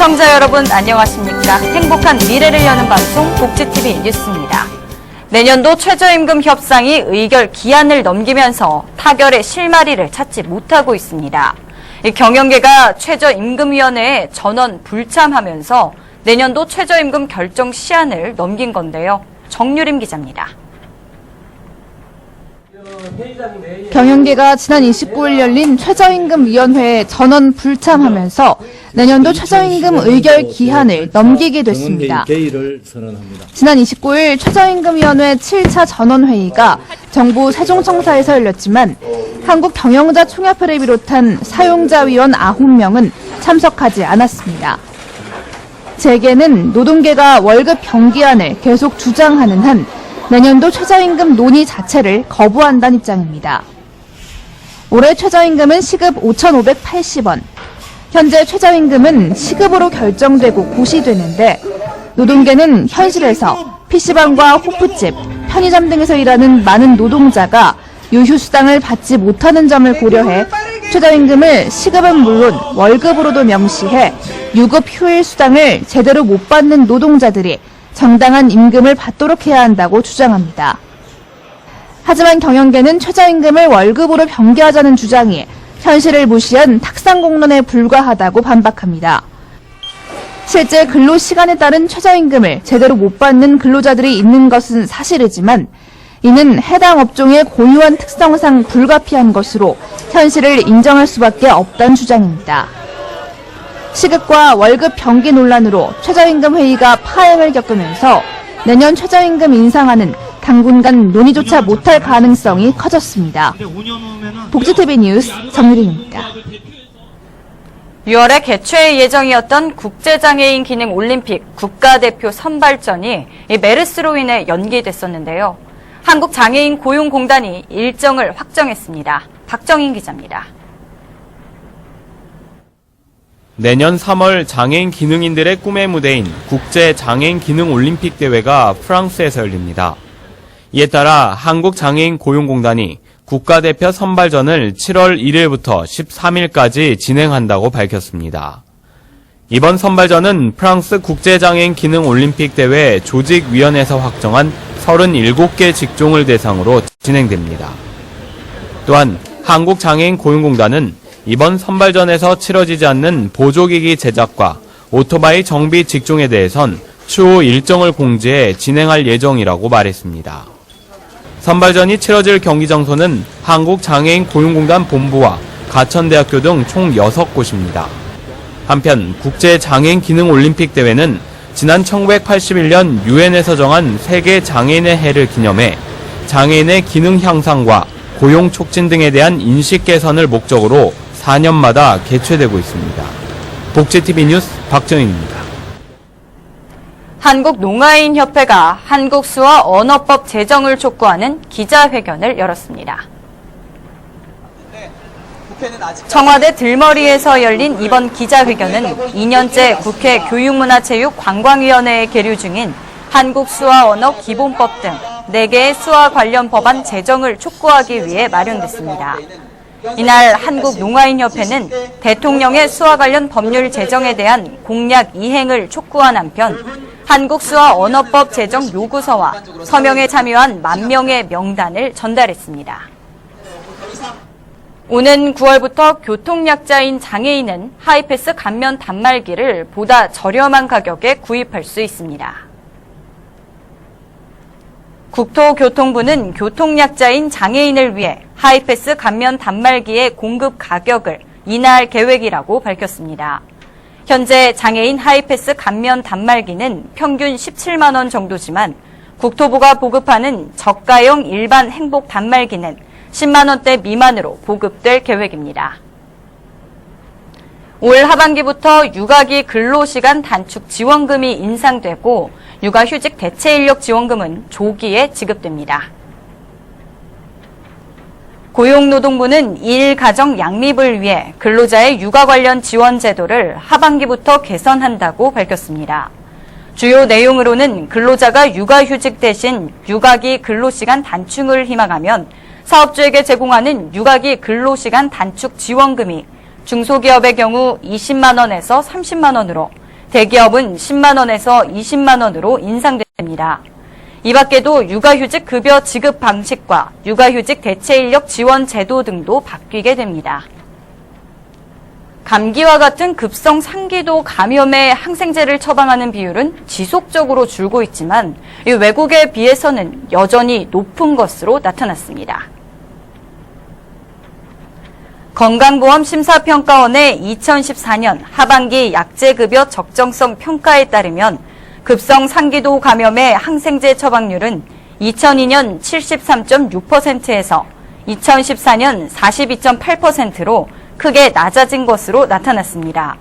시청자 여러분 안녕하십니까? 행복한 미래를 여는 방송 복지TV 뉴스입니다. 내년도 최저임금 협상이 의결 기한을 넘기면서 타결의 실마리를 찾지 못하고 있습니다. 경영계가 최저임금위원회에 전원 불참하면서 내년도 최저임금 결정 시한을 넘긴 건데요. 정유림 기자입니다. 경영계가 지난 29일 열린 최저임금위원회에 전원 불참하면서 내년도 최저임금 의결 기한을 넘기게 됐습니다. 지난 29일 최저임금위원회 7차 전원회의가 정부 세종청사에서 열렸지만 한국경영자총협회를 비롯한 사용자위원 9명은 참석하지 않았습니다. 재계는 노동계가 월급 병기한을 계속 주장하는 한 내년도 최저임금 논의 자체를 거부한다는 입장입니다. 올해 최저임금은 시급 5,580원. 현재 최저임금은 시급으로 결정되고 고시되는데 노동계는 현실에서 PC방과 호프집, 편의점 등에서 일하는 많은 노동자가 유휴수당을 받지 못하는 점을 고려해 최저임금을 시급은 물론 월급으로도 명시해 유급 휴일 수당을 제대로 못 받는 노동자들이 정당한 임금을 받도록 해야 한다고 주장합니다. 하지만 경영계는 최저임금을 월급으로 병기하자는 주장이 현실을 무시한 탁상공론에 불과하다고 반박합니다. 실제 근로시간에 따른 최저임금을 제대로 못 받는 근로자들이 있는 것은 사실이지만 이는 해당 업종의 고유한 특성상 불가피한 것으로 현실을 인정할 수밖에 없다는 주장입니다. 시급과 월급 병기 논란으로 최저임금 회의가 파행을 겪으면서 내년 최저임금 인상안은 당분간 논의조차 못할 가능성이 커졌습니다. 복지TV 뉴스 정유림입니다. 6월에 개최 예정이었던 국제장애인 기능 올림픽 국가대표 선발전이 메르스로 인해 연기됐었는데요. 한국장애인 고용공단이 일정을 확정했습니다. 박정인 기자입니다. 내년 3월 장애인 기능인들의 꿈의 무대인 국제장애인 기능 올림픽 대회가 프랑스에서 열립니다. 이에 따라 한국장애인 고용공단이 국가대표 선발전을 7월 1일부터 13일까지 진행한다고 밝혔습니다. 이번 선발전은 프랑스 국제장애인 기능 올림픽 대회 조직위원회에서 확정한 37개 직종을 대상으로 진행됩니다. 또한 한국장애인 고용공단은 이번 선발전에서 치러지지 않는 보조기기 제작과 오토바이 정비 직종에 대해선 추후 일정을 공지해 진행할 예정이라고 말했습니다. 선발전이 치러질 경기 장소는 한국장애인 고용공단 본부와 가천대학교 등 총 6곳입니다. 한편 국제장애인 기능 올림픽 대회는 지난 1981년 유엔에서 정한 세계 장애인의 해를 기념해 장애인의 기능 향상과 고용 촉진 등에 대한 인식 개선을 목적으로 4년마다 개최되고 있습니다. 복지TV 뉴스 박정인입니다. 한국농아인협회가 한국수어 언어법 제정을 촉구하는 기자회견을 열었습니다. 청와대 들머리에서 열린 이번 기자회견은 2년째 국회 교육문화체육관광위원회에 계류 중인 한국수어 언어 기본법 등 4개의 수어 관련 법안 제정을 촉구하기 위해 마련됐습니다. 이날 한국농아인협회는 대통령의 수어 관련 법률 제정에 대한 공약 이행을 촉구한 한편 한국수어 언어법 제정 요구서와 서명에 참여한 10,000명의 명단을 전달했습니다. 오는 9월부터 교통약자인 장애인은 하이패스 감면 단말기를 보다 저렴한 가격에 구입할 수 있습니다. 국토교통부는 교통약자인 장애인을 위해 하이패스 감면 단말기의 공급 가격을 인하할 계획이라고 밝혔습니다. 현재 장애인 하이패스 감면 단말기는 평균 17만 원 정도지만 국토부가 보급하는 저가형 일반 행복 단말기는 10만 원대 미만으로 보급될 계획입니다. 올 하반기부터 육아기 근로시간 단축 지원금이 인상되고 육아휴직 대체인력 지원금은 조기에 지급됩니다. 고용노동부는 일가정 양립을 위해 근로자의 육아 관련 지원 제도를 하반기부터 개선한다고 밝혔습니다. 주요 내용으로는 근로자가 육아휴직 대신 육아기 근로시간 단축을 희망하면 사업주에게 제공하는 육아기 근로시간 단축 지원금이 중소기업의 경우 20만 원에서 30만 원으로 대기업은 10만 원에서 20만 원으로 인상됩니다. 이 밖에도 육아휴직 급여 지급 방식과 육아휴직 대체 인력 지원 제도 등도 바뀌게 됩니다. 감기와 같은 급성 상기도 감염에 항생제를 처방하는 비율은 지속적으로 줄고 있지만 외국에 비해서는 여전히 높은 것으로 나타났습니다. 건강보험심사평가원의 2014년 하반기 약제급여 적정성 평가에 따르면 급성 상기도 감염의 항생제 처방률은 2002년 73.6%에서 2014년 42.8%로 크게 낮아진 것으로 나타났습니다.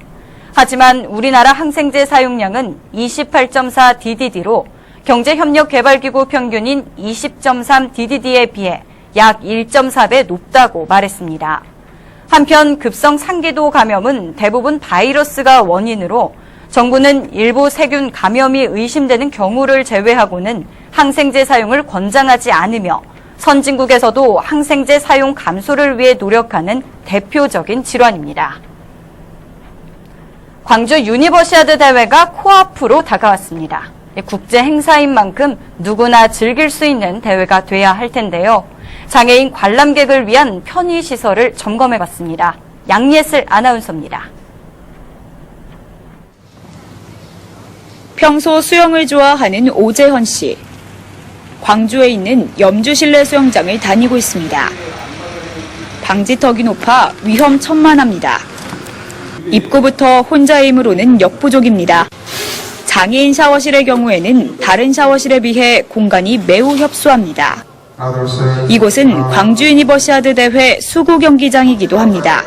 하지만 우리나라 항생제 사용량은 28.4 DDD로 경제협력개발기구 평균인 20.3 DDD에 비해 약 1.4배 높다고 말했습니다. 한편 급성 상기도 감염은 대부분 바이러스가 원인으로 정부는 일부 세균 감염이 의심되는 경우를 제외하고는 항생제 사용을 권장하지 않으며 선진국에서도 항생제 사용 감소를 위해 노력하는 대표적인 질환입니다. 광주 유니버시아드 대회가 코앞으로 다가왔습니다. 국제 행사인 만큼 누구나 즐길 수 있는 대회가 돼야 할 텐데요. 장애인 관람객을 위한 편의시설을 점검해봤습니다. 양예슬 아나운서입니다. 평소 수영을 좋아하는 오재헌 씨. 광주에 있는 염주 실내 수영장을 다니고 있습니다. 방지턱이 높아 위험천만합니다. 입구부터 혼자의 힘으로는 역부족입니다. 장애인 샤워실의 경우에는 다른 샤워실에 비해 공간이 매우 협소합니다. 이곳은 광주 유니버시아드 대회 수구 경기장이기도 합니다.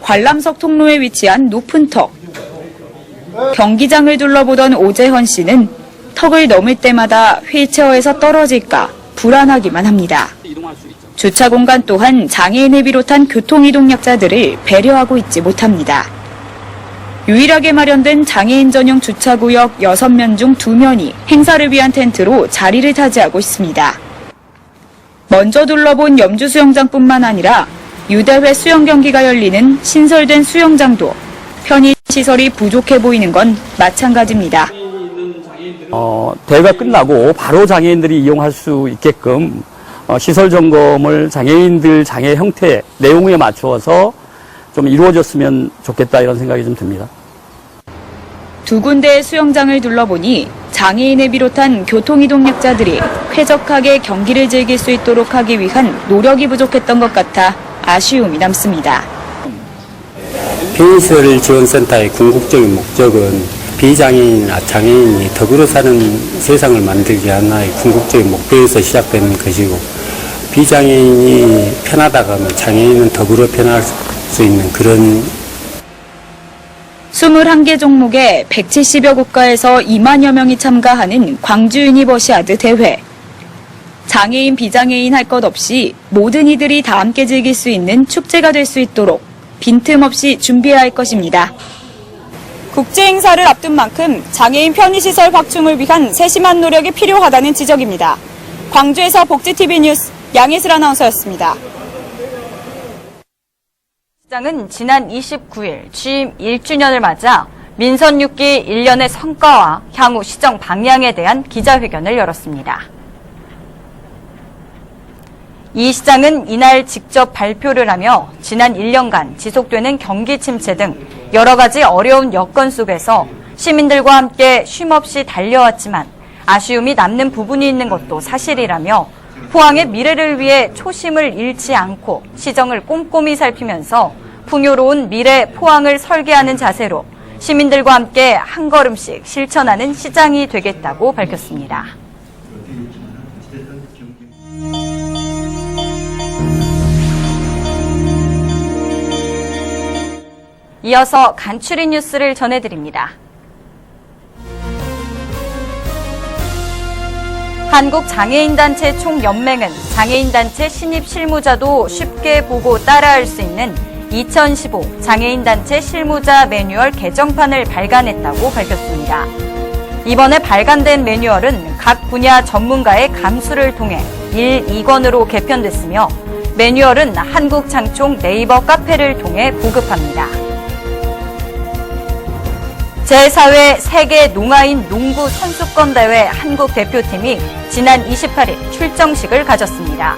관람석 통로에 위치한 높은 턱. 경기장을 둘러보던 오재헌 씨는 턱을 넘을 때마다 휠체어에서 떨어질까 불안하기만 합니다. 주차 공간 또한 장애인을 비롯한 교통이동약자들을 배려하고 있지 못합니다. 유일하게 마련된 장애인 전용 주차구역 6면 중 2면이 행사를 위한 텐트로 자리를 차지하고 있습니다. 먼저 둘러본 염주 수영장뿐만 아니라 유대회 수영 경기가 열리는 신설된 수영장도 편의시설이 부족해 보이는 건 마찬가지입니다. 대회가 끝나고 바로 장애인들이 이용할 수 있게끔 시설 점검을 장애인들 장애 형태 내용에 맞추어서 좀 이루어졌으면 좋겠다 이런 생각이 좀 듭니다. 두 군데의 수영장을 둘러보니 장애인을 비롯한 교통이동약자들이 쾌적하게 경기를 즐길 수 있도록 하기 위한 노력이 부족했던 것 같아 아쉬움이 남습니다. 편의시설 지원센터의 궁극적인 목적은 비장애인이나 장애인이 더불어 사는 세상을 만들기 하나의 궁극적인 목표에서 시작되는 것이고, 비장애인이 편하다가 하면 장애인은 더불어 편할 수 있는 그런 21개 종목에 170여 국가에서 2만여 명이 참가하는 광주 유니버시아드 대회. 장애인, 비장애인 할 것 없이 모든 이들이 다 함께 즐길 수 있는 축제가 될 수 있도록 빈틈없이 준비해야 할 것입니다. 국제 행사를 앞둔 만큼 장애인 편의시설 확충을 위한 세심한 노력이 필요하다는 지적입니다. 광주에서 복지TV 뉴스 양예슬 아나운서였습니다. 시장은 지난 29일 취임 1주년을 맞아 민선 6기 1년의 성과와 향후 시정 방향에 대한 기자회견을 열었습니다. 이 시장은 이날 직접 발표를 하며 지난 1년간 지속되는 경기 침체 등 여러 가지 어려운 여건 속에서 시민들과 함께 쉼없이 달려왔지만 아쉬움이 남는 부분이 있는 것도 사실이라며 포항의 미래를 위해 초심을 잃지 않고 시정을 꼼꼼히 살피면서 풍요로운 미래 포항을 설계하는 자세로 시민들과 함께 한 걸음씩 실천하는 시장이 되겠다고 밝혔습니다. 이어서 간추린 뉴스를 전해드립니다. 한국장애인단체 총연맹은 장애인단체 신입 실무자도 쉽게 보고 따라할 수 있는 2015 장애인단체 실무자 매뉴얼 개정판을 발간했다고 밝혔습니다. 이번에 발간된 매뉴얼은 각 분야 전문가의 감수를 통해 1, 2권으로 개편됐으며 매뉴얼은 한국장총 네이버 카페를 통해 보급합니다. 제4회 세계 농아인 농구 선수권 대회 한국 대표팀이 지난 28일 출정식을 가졌습니다.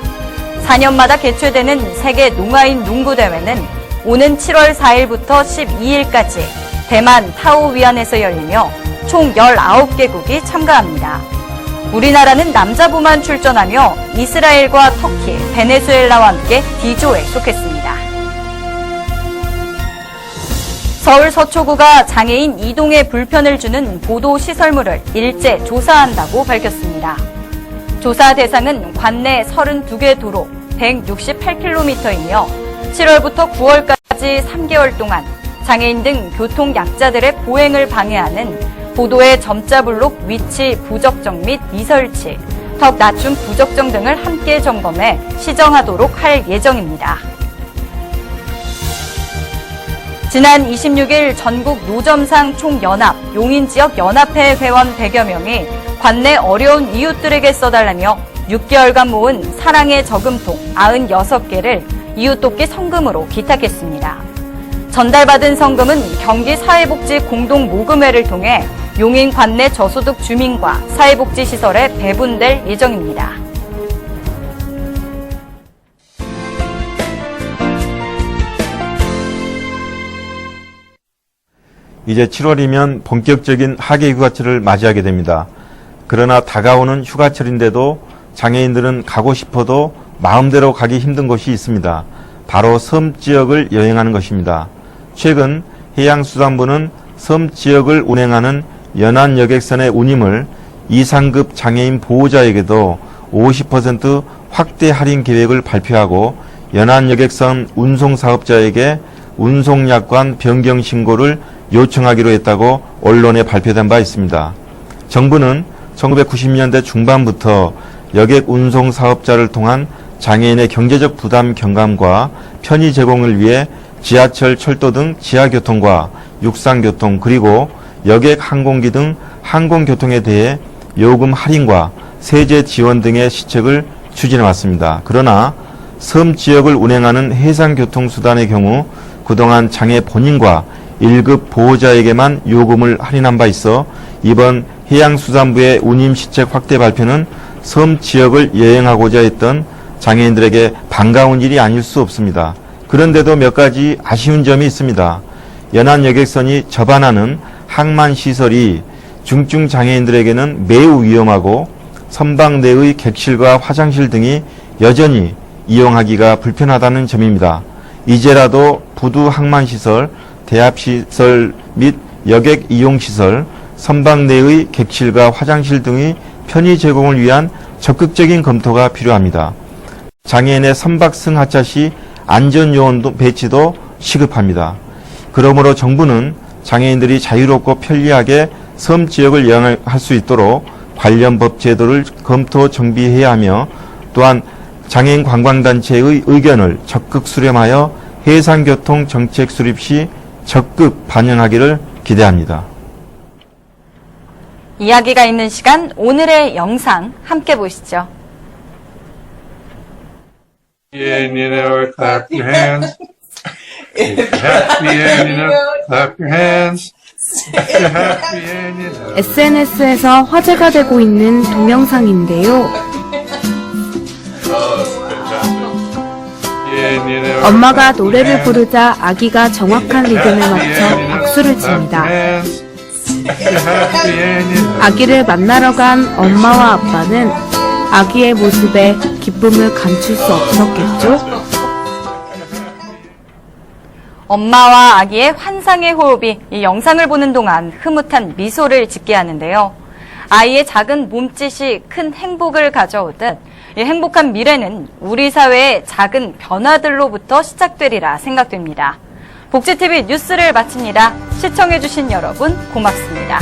4년마다 개최되는 세계 농아인 농구 대회는 오는 7월 4일부터 12일까지 대만 타오위안에서 열리며 총 19개국이 참가합니다. 우리나라는 남자부만 출전하며 이스라엘과 터키, 베네수엘라와 함께 D조에 속했습니다. 서울 서초구가 장애인 이동에 불편을 주는 보도시설물을 일제 조사한다고 밝혔습니다. 조사 대상은 관내 32개 도로 168km이며 7월부터 9월까지 3개월 동안 장애인 등 교통약자들의 보행을 방해하는 보도의 점자블록 위치 부적정 및 미설치, 턱 낮춤 부적정 등을 함께 점검해 시정하도록 할 예정입니다. 지난 26일 전국 노점상 총연합 용인지역 연합회 회원 100여 명이 관내 어려운 이웃들에게 써달라며 6개월간 모은 사랑의 저금통 96개를 이웃돕기 성금으로 기탁했습니다. 전달받은 성금은 경기사회복지 공동모금회를 통해 용인 관내 저소득 주민과 사회복지시설에 배분될 예정입니다. 이제 7월이면 본격적인 학예 휴가철을 맞이하게 됩니다. 그러나 다가오는 휴가철인데도 장애인들은 가고 싶어도 마음대로 가기 힘든 곳이 있습니다. 바로 섬 지역을 여행하는 것입니다. 최근 해양수산부는 섬 지역을 운행하는 연안여객선의 운임을 이상급 장애인 보호자에게도 50% 확대 할인 계획을 발표하고 연안여객선 운송사업자에게 운송약관 변경 신고를 요청하기로 했다고 언론에 발표된 바 있습니다. 정부는 1990년대 중반부터 여객 운송 사업자를 통한 장애인의 경제적 부담 경감과 편의 제공을 위해 지하철, 철도 등 지하교통과 육상교통 그리고 여객 항공기 등 항공교통에 대해 요금 할인과 세제 지원 등의 시책을 추진해 왔습니다. 그러나 섬 지역을 운행하는 해상교통수단의 경우 그동안 장애 본인과 1급 보호자에게만 요금을 할인한 바 있어 이번 해양수산부의 운임 시책 확대 발표는 섬 지역을 여행하고자 했던 장애인들에게 반가운 일이 아닐 수 없습니다. 그런데도 몇 가지 아쉬운 점이 있습니다. 연안여객선이 접안하는 항만시설이 중증 장애인들에게는 매우 위험하고 선박 내의 객실과 화장실 등이 여전히 이용하기가 불편하다는 점입니다. 이제라도 부두 항만시설, 대합시설 및 여객 이용시설, 선박 내의 객실과 화장실 등의 편의 제공을 위한 적극적인 검토가 필요합니다. 장애인의 선박 승하차 시 안전요원 배치도 시급합니다. 그러므로 정부는 장애인들이 자유롭고 편리하게 섬 지역을 여행할 수 있도록 관련 법 제도를 검토 정비해야 하며 또한 장애인 관광단체의 의견을 적극 수렴하여 해상교통 정책 수립 시 적극 반영하기를 기대합니다. 이야기가 있는 시간 오늘의 영상 함께 보시죠. And you know, clap your hands. If you're happy and you know, clap your hands. If you're happy and you know. SNS에서 화제가 되고 있는 동영상인데요. And you know, 엄마가 노래를 부르자 아기가 정확한 리듬에 맞춰 박수를 칩니다. If you're happy and you know. 아기를 만나러 간 엄마와 아빠는 아기의 모습에 기쁨을 감출 수 없었겠죠? 엄마와 아기의 환상의 호흡이 이 영상을 보는 동안 흐뭇한 미소를 짓게 하는데요. 아이의 작은 몸짓이 큰 행복을 가져오듯 이 행복한 미래는 우리 사회의 작은 변화들로부터 시작되리라 생각됩니다. 복지TV 뉴스를 마칩니다. 시청해주신 여러분 고맙습니다.